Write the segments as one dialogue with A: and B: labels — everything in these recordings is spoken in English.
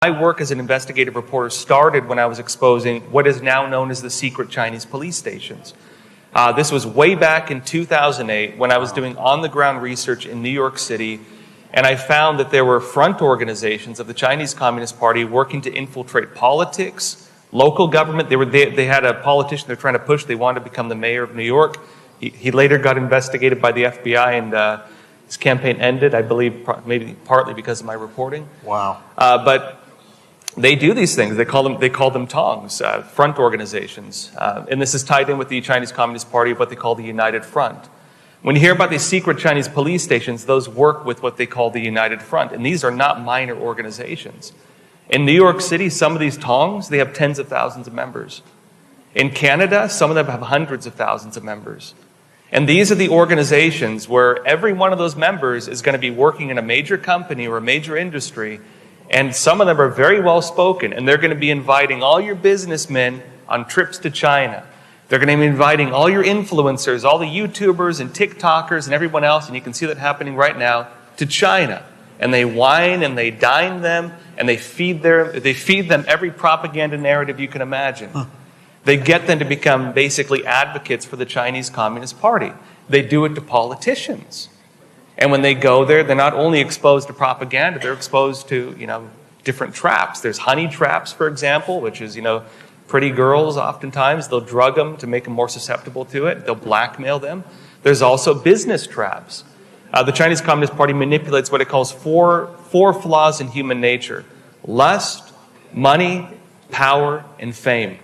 A: My work as an investigative reporter started when I was exposing what is now known as the secret Chinese police stations. This was way back in 2008 when I was doing on-the-ground research in New York City, and I found that there were front organizations of the Chinese Communist Party working to infiltrate politics, local government. They had a politician they're trying to push. They wanted to become the mayor of New York. He later got investigated by the FBI, and his campaign ended, I believe, maybe partly because of my reporting.
B: Wow.
A: But they do these things. They call them tongs, front organizations. And this is tied in with the Chinese Communist Party, what they call the United Front. When you hear about these secret Chinese police stations, those work with what they call the United Front. And these are not minor organizations. In New York City, some of these tongs, they have tens of thousands of members. In Canada, some of them have hundreds of thousands of members. And these are the organizations where every one of those members is going to be working in a major company or a major industry. And some of them are very well spoken, and they're going to be inviting all your businessmen on trips to China. They're going to be inviting all your influencers, all the YouTubers and TikTokers and everyone else, and you can see that happening right now, to China. And they wine and they dine them, and they feed them every propaganda narrative you can imagine. They get them to become basically advocates for the Chinese Communist Party. They do it to politicians. And when they go there, they're not only exposed to propaganda, they're exposed to, different traps. There's honey traps, for example, which is, pretty girls oftentimes. They'll drug them to make them more susceptible to it. They'll blackmail them. There's also business traps. The Chinese Communist Party manipulates what it calls four flaws in human nature: lust, money, power, and fame.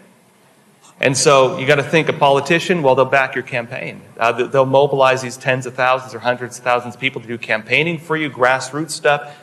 A: And so you got to think, a politician, well, they'll back your campaign. They'll mobilize these tens of thousands or hundreds of thousands of people to do campaigning for you, grassroots stuff.